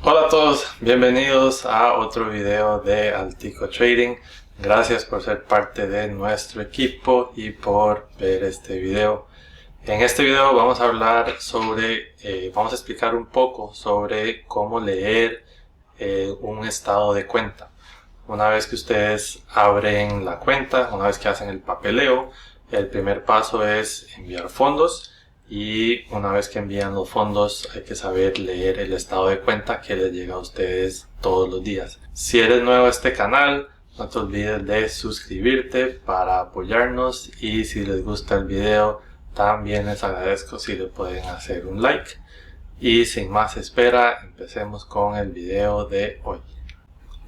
Hola a todos, bienvenidos a otro video de Altico Trading. Gracias por ser parte de nuestro equipo y por ver este video. En este video vamos a hablar vamos a explicar un poco sobre cómo leer un estado de cuenta. Una vez que ustedes abren la cuenta, una vez que hacen el papeleo, el primer paso es enviar fondos. Y una vez que envían los fondos hay que saber leer el estado de cuenta que les llega a ustedes todos los días. Si eres nuevo a este canal, no te olvides de suscribirte para apoyarnos, y si les gusta el video también les agradezco si le pueden hacer un like. Y sin más espera, empecemos con el video de hoy.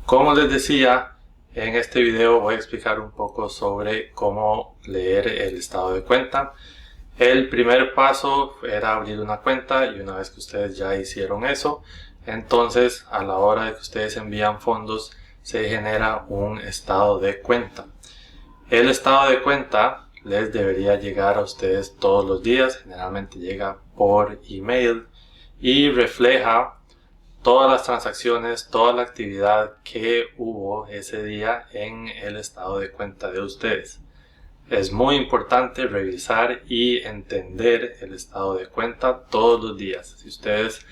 Como les decía, en este video voy a explicar un poco sobre cómo leer el estado de cuenta. El primer paso era abrir una cuenta, y una vez que ustedes ya hicieron eso, entonces a la hora de que ustedes envían fondos se genera un estado de cuenta. El estado de cuenta les debería llegar a ustedes todos los días, generalmente llega por email y refleja todas las transacciones, toda la actividad que hubo ese día en el estado de cuenta de ustedes. Es muy importante revisar y entender el estado de cuenta todos los días. Si ustedes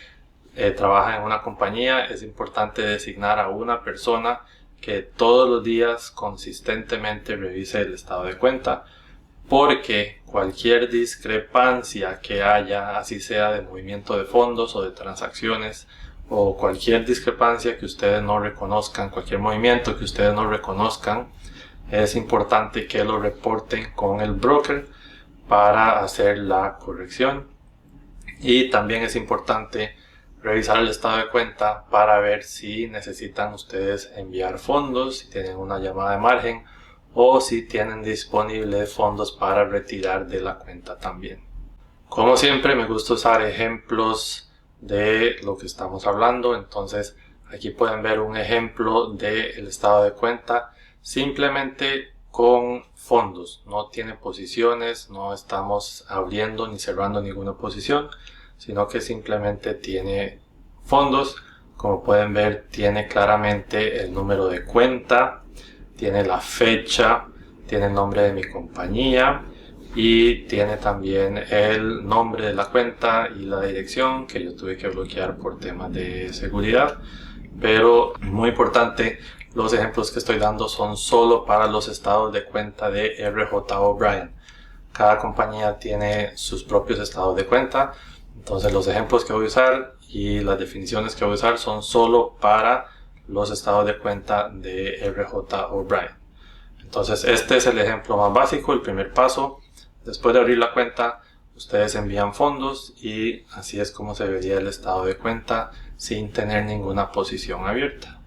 trabajan en una compañía, es importante designar a una persona que todos los días consistentemente revise el estado de cuenta, porque cualquier discrepancia que haya, así sea de movimiento de fondos o de transacciones, o cualquier discrepancia que ustedes no reconozcan, cualquier movimiento que ustedes no reconozcan, es importante que lo reporten con el broker para hacer la corrección. Y también es importante revisar el estado de cuenta para ver si necesitan ustedes enviar fondos, si tienen una llamada de margen o si tienen disponibles fondos para retirar de la cuenta también. Como siempre, me gusta usar ejemplos de lo que estamos hablando. Entonces aquí pueden ver un ejemplo del estado de cuenta simplemente con fondos. No tiene posiciones, no estamos abriendo ni cerrando ninguna posición, sino que simplemente tiene fondos. Como pueden ver, tiene claramente el número de cuenta, tiene la fecha, tiene el nombre de mi compañía y tiene también el nombre de la cuenta y la dirección, que yo tuve que bloquear por temas de seguridad. Pero muy importante, los ejemplos que estoy dando son solo para los estados de cuenta de R.J. O'Brien. Cada compañía tiene sus propios estados de cuenta, entonces los ejemplos que voy a usar y las definiciones que voy a usar son solo para los estados de cuenta de R.J. O'Brien. Entonces este es el ejemplo más básico, el primer paso. Después de abrir la cuenta, ustedes envían fondos y así es como se vería el estado de cuenta sin tener ninguna posición abierta.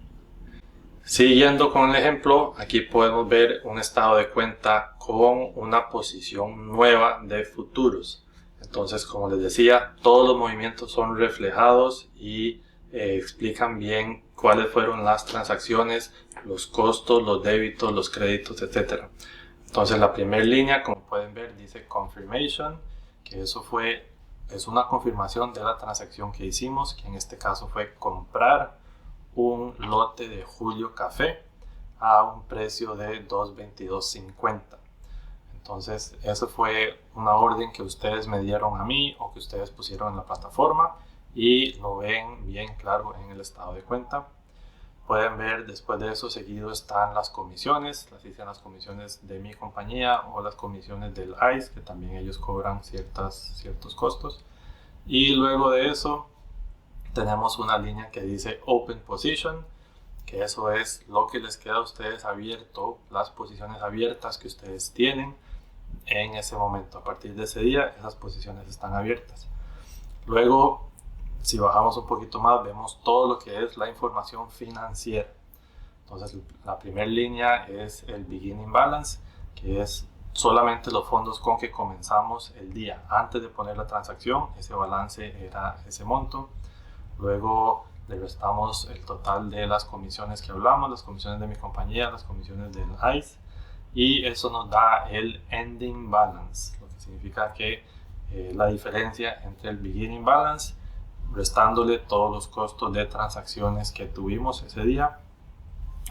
Siguiendo con el ejemplo, aquí podemos ver un estado de cuenta con una posición nueva de futuros. Entonces, como les decía, todos los movimientos son reflejados y explican bien cuáles fueron las transacciones, los costos, los débitos, los créditos, etc. Entonces la primera línea, como pueden ver, dice confirmation, que es una confirmación de la transacción que hicimos, que en este caso fue comprar un lote de Julio Café a un precio de $2.2250. Entonces eso fue una orden que ustedes me dieron a mí o que ustedes pusieron en la plataforma, y lo ven bien claro en el estado de cuenta. Pueden ver, después de eso seguido están las comisiones, así sean las comisiones de mi compañía o las comisiones del ICE, que también ellos cobran ciertos costos. Y luego de eso tenemos una línea que dice Open Position, que eso es lo que les queda a ustedes abierto, las posiciones abiertas que ustedes tienen en ese momento. A partir de ese día, esas posiciones están abiertas. Luego, si bajamos un poquito más, vemos todo lo que es la información financiera. Entonces, la primera línea es el Beginning Balance, que es solamente los fondos con que comenzamos el día. Antes de poner la transacción, ese balance era ese monto. Luego le restamos el total de las comisiones que hablamos, las comisiones de mi compañía, las comisiones del ICE, y eso nos da el Ending Balance, lo que significa que la diferencia entre el Beginning Balance restándole todos los costos de transacciones que tuvimos ese día.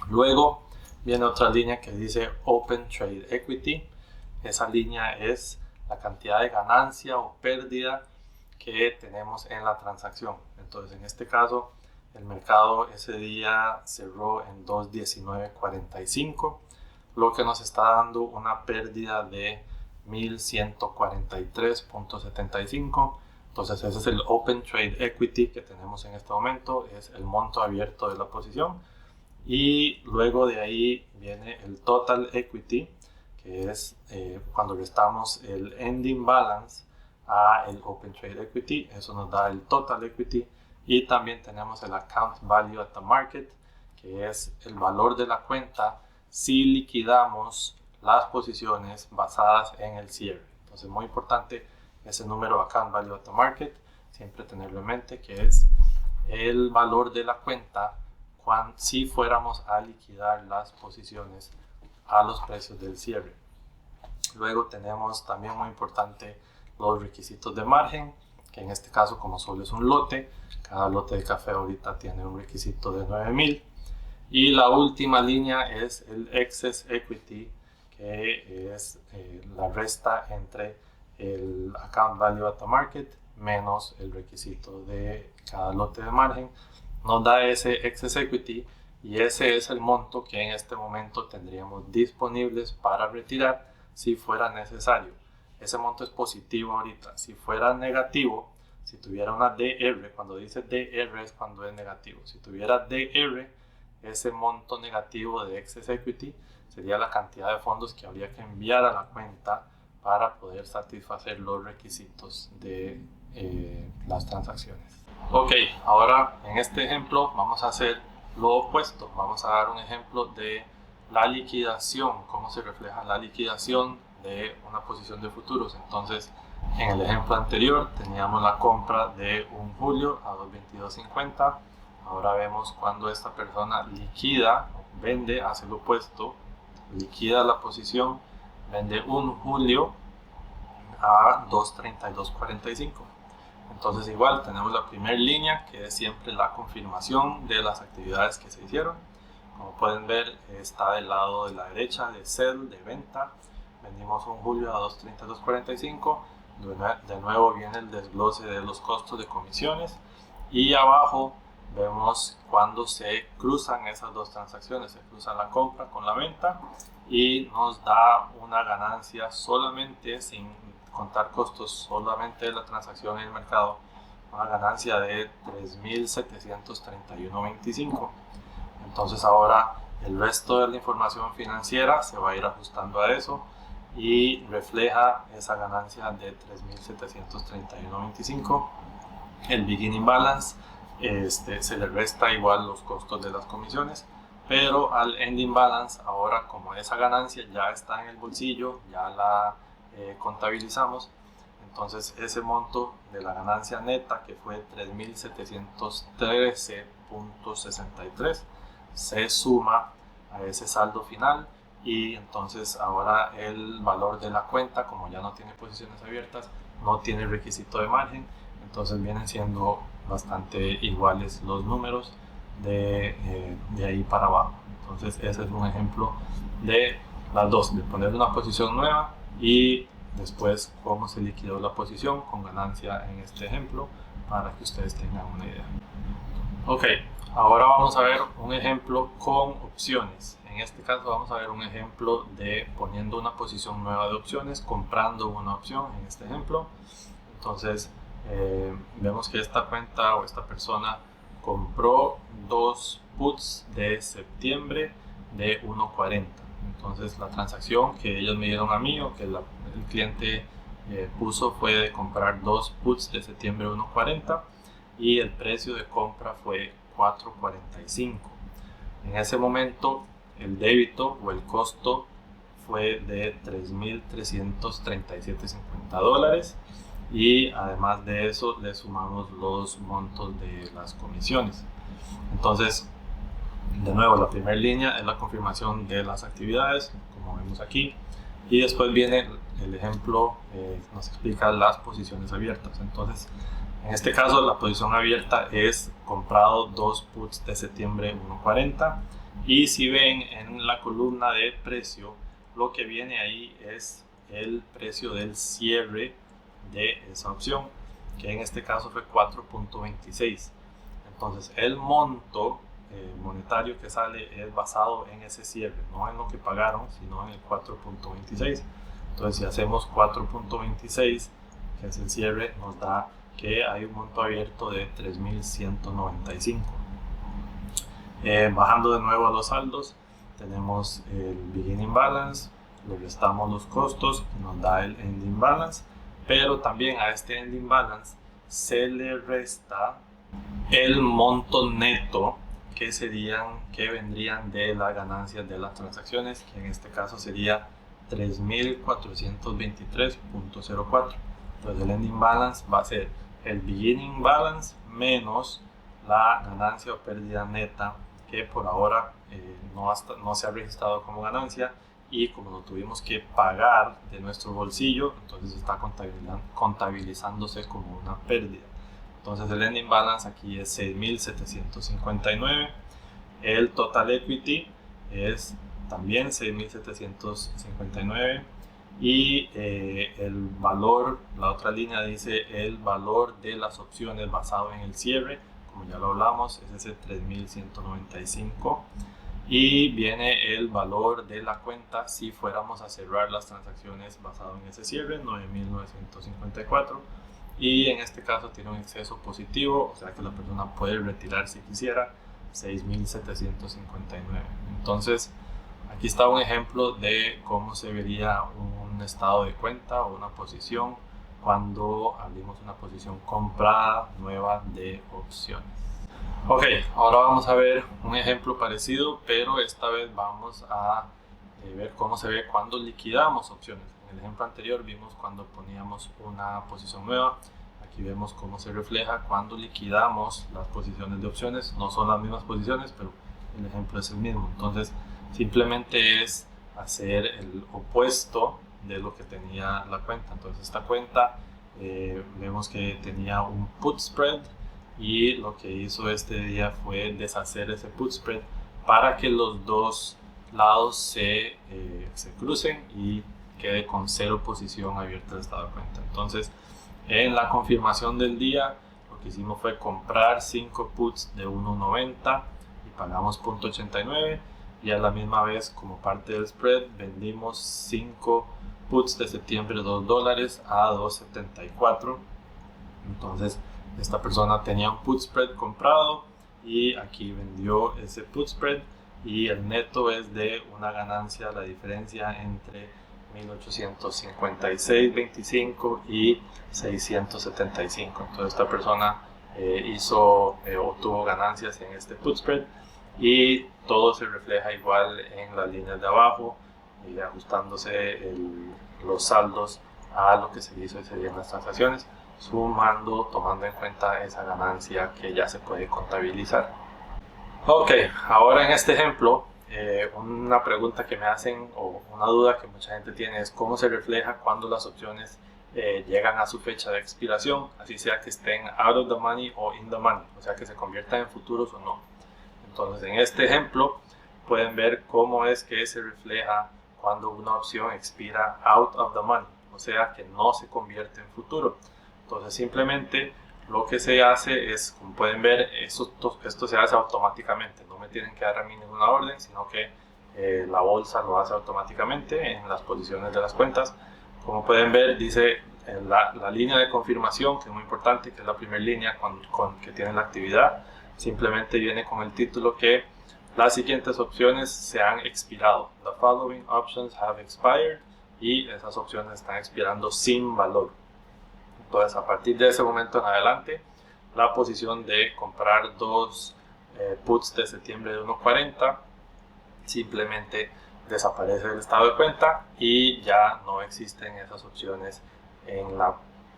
Luego viene otra línea que dice Open Trade Equity. Esa línea es la cantidad de ganancia o pérdida que tenemos en la transacción. Entonces, en este caso, el mercado ese día cerró en 2.1945, lo que nos está dando una pérdida de 1.143.75. Entonces, ese es el Open Trade Equity que tenemos en este momento, es el monto abierto de la posición. Y luego de ahí viene el Total Equity, que es cuando restamos el Ending Balance a el Open Trade Equity. Eso nos da el Total Equity. Y también tenemos el Account Value at the Market, que es el valor de la cuenta si liquidamos las posiciones basadas en el cierre. Entonces, muy importante ese número Account Value at the Market, siempre tenerlo en mente, que es el valor de la cuenta si fuéramos a liquidar las posiciones a los precios del cierre. Luego tenemos también muy importante los requisitos de margen, que en este caso, como solo es un lote, cada lote de café ahorita tiene un requisito de 9,000. Y la última línea es el Excess Equity, que es la resta entre el Account Value at the Market menos el requisito de cada lote de margen. Nos da ese Excess Equity y ese es el monto que en este momento tendríamos disponibles para retirar si fuera necesario. Ese monto es positivo ahorita. Si fuera negativo, si tuviera una DR, cuando dice DR es cuando es negativo. Si tuviera DR, ese monto negativo de Excess Equity sería la cantidad de fondos que habría que enviar a la cuenta para poder satisfacer los requisitos de las transacciones. Ok, ahora en este ejemplo vamos a hacer lo opuesto. Vamos a dar un ejemplo de la liquidación, cómo se refleja la liquidación de una posición de futuros. Entonces, en el ejemplo anterior teníamos la compra de un julio a 2.2250. Ahora vemos cuando esta persona liquida, vende, hace lo opuesto, liquida la posición, vende un julio a 2.3245. Entonces, igual tenemos la primera línea, que es siempre la confirmación de las actividades que se hicieron. Como pueden ver, está del lado de la derecha de sell, de venta. Vendimos un julio a 2.3245. De nuevo viene el desglose de los costos de comisiones. Y abajo vemos cuando se cruzan esas dos transacciones. Se cruza la compra con la venta y nos da una ganancia solamente, sin contar costos, solamente de la transacción en el mercado, una ganancia de 3.731.25. Entonces ahora el resto de la información financiera se va a ir ajustando a eso y refleja esa ganancia de 3.731.25. El beginning balance se le resta igual los costos de las comisiones, pero al ending balance, ahora como esa ganancia ya está en el bolsillo, ya la contabilizamos, entonces ese monto de la ganancia neta, que fue 3.713.63, se suma a ese saldo final, y entonces ahora el valor de la cuenta, como ya no tiene posiciones abiertas, no tiene requisito de margen, entonces vienen siendo bastante iguales los números de ahí para abajo. Entonces ese es un ejemplo de las dos, de poner una posición nueva y después cómo se liquidó la posición con ganancia en este ejemplo, para que ustedes tengan una idea. Ok, ahora vamos a ver un ejemplo con opciones. En este caso vamos a ver un ejemplo de poniendo una posición nueva de opciones, comprando una opción en este ejemplo. Entonces vemos que esta cuenta o esta persona compró dos puts de septiembre de 1.40. Entonces la transacción que ellos me dieron a mí, o que el cliente puso, fue de comprar dos puts de septiembre 1.40 y el precio de compra fue 4.45. En ese momento el débito o el costo fue de $3.337.50 y además de eso le sumamos los montos de las comisiones. Entonces, de nuevo, la primera línea es la confirmación de las actividades, como vemos aquí, y después viene el ejemplo, nos explica las posiciones abiertas. Entonces, En este caso la posición abierta es comprado 2 puts de septiembre 1.40, y si ven en la columna de precio, lo que viene ahí es el precio del cierre de esa opción, que en este caso fue 4.26. Entonces el monto monetario que sale es basado en ese cierre, no en lo que pagaron, sino en el 4.26. Entonces si hacemos 4.26, que es el cierre, nos da que hay un monto abierto de 3.195. Bajando de nuevo a los saldos, tenemos el beginning balance, le restamos los costos, nos da el ending balance, pero también a este ending balance se le resta el monto neto que vendrían de las ganancias de las transacciones, que en este caso sería 3.423.04. Entonces el ending balance va a ser el beginning balance menos la ganancia o pérdida neta, que por ahora no se ha registrado como ganancia, y como lo tuvimos que pagar de nuestro bolsillo, entonces está contabilizándose como una pérdida. Entonces el ending balance aquí es 6.759. El total equity es también 6.759. Y el valor, la otra línea dice el valor de las opciones basado en el cierre, como ya lo hablamos, es ese 3.195. Y viene el valor de la cuenta si fuéramos a cerrar las transacciones basado en ese cierre, 9.954. Y en este caso tiene un exceso positivo, o sea que la persona puede retirar si quisiera, 6.759. Entonces aquí está un ejemplo de cómo se vería un estado de cuenta o una posición cuando abrimos una posición comprada nueva de opciones. Ok, ahora vamos a ver un ejemplo parecido, pero esta vez vamos a ver cómo se ve cuando liquidamos opciones. En el ejemplo anterior vimos cuando poníamos una posición nueva. Aquí vemos cómo se refleja cuando liquidamos las posiciones de opciones. No son las mismas posiciones, pero el ejemplo es el mismo. Entonces simplemente es hacer el opuesto de lo que tenía la cuenta. Entonces esta cuenta vemos que tenía un put spread, y lo que hizo este día fue deshacer ese put spread para que los dos lados se crucen y quede con 0 posición abierta el estado de cuenta. Entonces en la confirmación del día lo que hicimos fue comprar 5 puts de 1.90 y pagamos 0.89, y a la misma vez, como parte del spread, vendimos 5 puts de septiembre $2 a 2.74. Entonces esta persona tenía un put spread comprado y aquí vendió ese put spread, y el neto es de una ganancia, la diferencia entre 1856.25 y 675. Entonces esta persona obtuvo ganancias en este put spread, y todo se refleja igual en las líneas de abajo, ajustándose los saldos a lo que se hizo ese día en las transacciones, tomando en cuenta esa ganancia que ya se puede contabilizar. Ok, ahora en este ejemplo, una pregunta que me hacen, o una duda que mucha gente tiene, es cómo se refleja cuando las opciones llegan a su fecha de expiración, así sea que estén out of the money o in the money, o sea que se conviertan en futuros o no. Entonces en este ejemplo pueden ver cómo es que se refleja cuando una opción expira out of the money, o sea que no se convierte en futuro. Entonces simplemente lo que se hace es, como pueden ver, esto se hace automáticamente, no me tienen que dar a mí ninguna orden, sino que la bolsa lo hace automáticamente en las posiciones de las cuentas. Como pueden ver, dice la línea de confirmación, que es muy importante, que es la primera línea que tiene la actividad. Simplemente viene con el título que las siguientes opciones se han expirado. The following options have expired, y esas opciones están expirando sin valor. Entonces a partir de ese momento en adelante, la posición de comprar 2 puts de septiembre de 1.40 simplemente desaparece del estado de cuenta y ya no existen esas opciones en la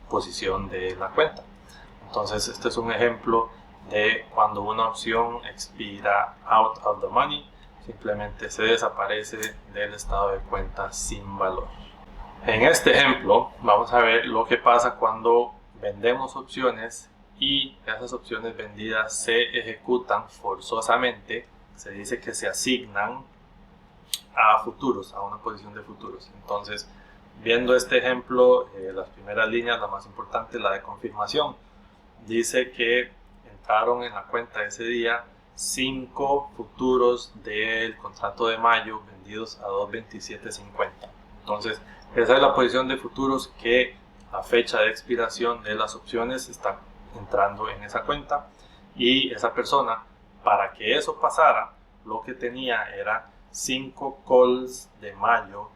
posición de la cuenta. Entonces este es un ejemplo de cuando una opción expira out of the money, simplemente se desaparece del estado de cuenta sin valor. En este ejemplo vamos a ver lo que pasa cuando vendemos opciones y esas opciones vendidas se ejecutan forzosamente, se dice que se asignan a futuros, a una posición de futuros. Entonces, viendo este ejemplo, las primeras líneas, la más importante, la de confirmación, dice que entraron en la cuenta ese día 5 futuros del contrato de mayo vendidos a 2.2750. Entonces, esa es la posición de futuros que la fecha de expiración de las opciones está entrando en esa cuenta, y esa persona, para que eso pasara, lo que tenía era 5 calls de mayo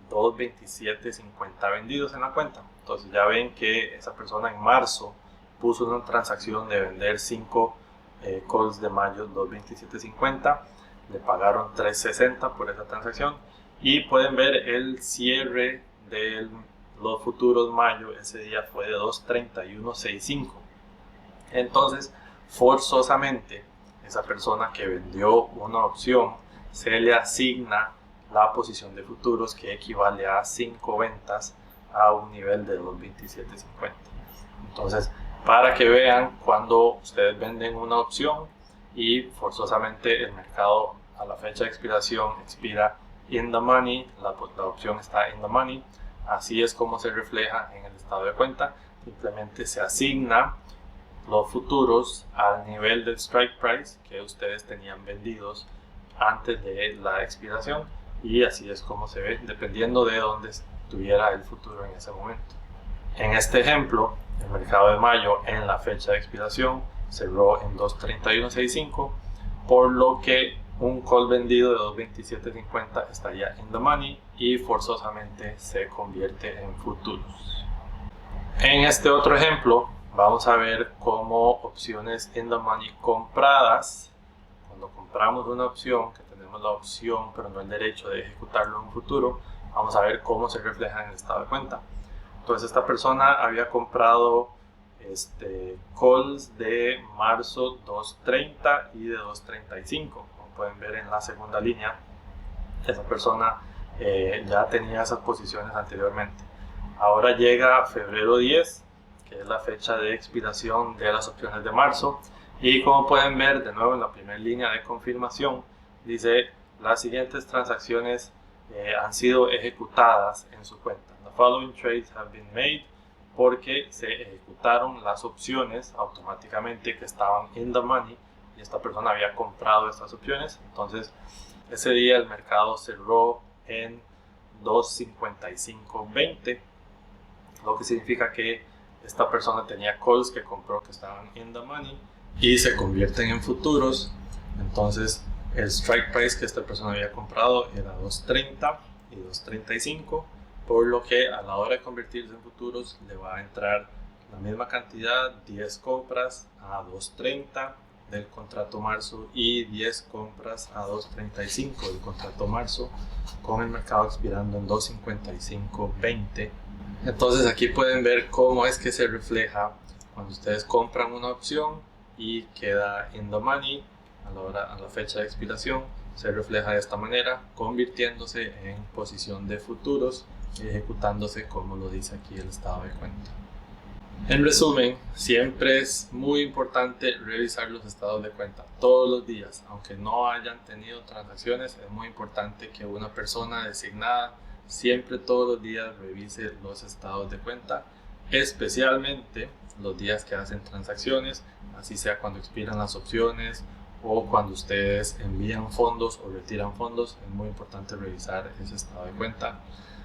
2.2750 vendidos en la cuenta. Entonces ya ven que esa persona en marzo puso una transacción de vender 5 calls de mayo 2.2750, le pagaron 3.60 por esa transacción, y pueden ver el cierre de los futuros mayo ese día fue de 2.3165. Entonces, forzosamente, esa persona que vendió una opción se le asigna la posición de futuros, que equivale a 5 ventas a un nivel de 2.2750. Entonces, para que vean, cuando ustedes venden una opción y forzosamente el mercado a la fecha de expiración expira in the money, la opción está in the money, así es como se refleja en el estado de cuenta. Simplemente se asigna los futuros al nivel del strike price que ustedes tenían vendidos antes de la expiración, y así es como se ve dependiendo de dónde estuviera el futuro en ese momento. En este ejemplo, el mercado de mayo en la fecha de expiración cerró en 2.3165, por lo que un call vendido de 2.2750 estaría in the money y forzosamente se convierte en futuros. En este otro ejemplo vamos a ver cómo opciones in the money compradas, cuando compramos una opción, que tenemos la opción pero no el derecho de ejecutarlo en un futuro, vamos a ver cómo se refleja en el estado de cuenta. Entonces esta persona había comprado calls de marzo 2.30 y de 2.35. Como pueden ver en la segunda línea, esa persona ya tenía esas posiciones anteriormente. Ahora llega febrero 10, que es la fecha de expiración de las opciones de marzo, y como pueden ver de nuevo en la primera línea de confirmación, dice las siguientes transacciones han sido ejecutadas en su cuenta. The following trades have been made, porque se ejecutaron las opciones automáticamente que estaban in the money y esta persona había comprado estas opciones. Entonces ese día el mercado cerró en 2.5520, lo que significa que esta persona tenía calls que compró que estaban in the money y se convierten en futuros. Entonces el strike price que esta persona había comprado era 2.30 y 2.35, por lo que a la hora de convertirse en futuros le va a entrar la misma cantidad, 10 compras a 2.30 del contrato marzo y 10 compras a 2.35 del contrato marzo, con el mercado expirando en 2.5520. Entonces aquí pueden ver cómo es que se refleja cuando ustedes compran una opción y queda in the money a la fecha de expiración. Se refleja de esta manera, convirtiéndose en posición de futuros, ejecutándose como lo dice aquí el estado de cuenta. En resumen, siempre es muy importante revisar los estados de cuenta todos los días. Aunque no hayan tenido transacciones, es muy importante que una persona designada siempre todos los días revise los estados de cuenta, especialmente los días que hacen transacciones, así sea cuando expiran las opciones o cuando ustedes envían fondos o retiran fondos. Es muy importante revisar ese estado de cuenta.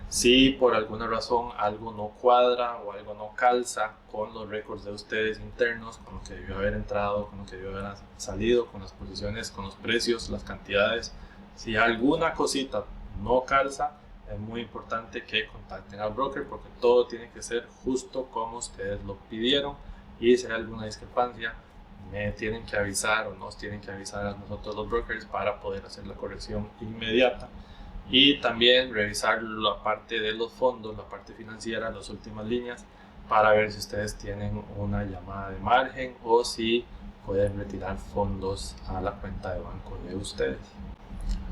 Si por alguna razón algo no cuadra o algo no calza con los récords de ustedes internos, con lo que debió haber entrado, con lo que debió haber salido, con las posiciones, con los precios, las cantidades, si alguna cosita no calza, es muy importante que contacten al broker, porque todo tiene que ser justo como ustedes lo pidieron, y si hay alguna discrepancia me tienen que avisar o nos tienen que avisar a nosotros los brokers para poder hacer la corrección inmediata. Y también revisar la parte de los fondos, la parte financiera, las últimas líneas, para ver si ustedes tienen una llamada de margen o si pueden retirar fondos a la cuenta de banco de ustedes.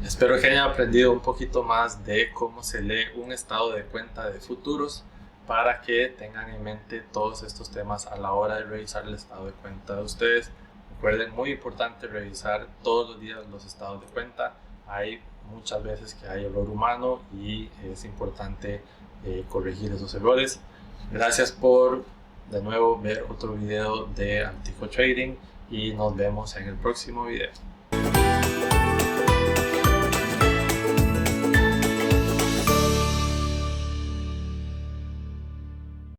Espero que hayan aprendido un poquito más de cómo se lee un estado de cuenta de futuros. para que tengan en mente todos estos temas a la hora de revisar el estado de cuenta de ustedes. Recuerden, muy importante revisar todos los días los estados de cuenta. Hay muchas veces que hay error humano y es importante corregir esos errores. Gracias por de nuevo ver otro video de Antico Trading y nos vemos en el próximo video.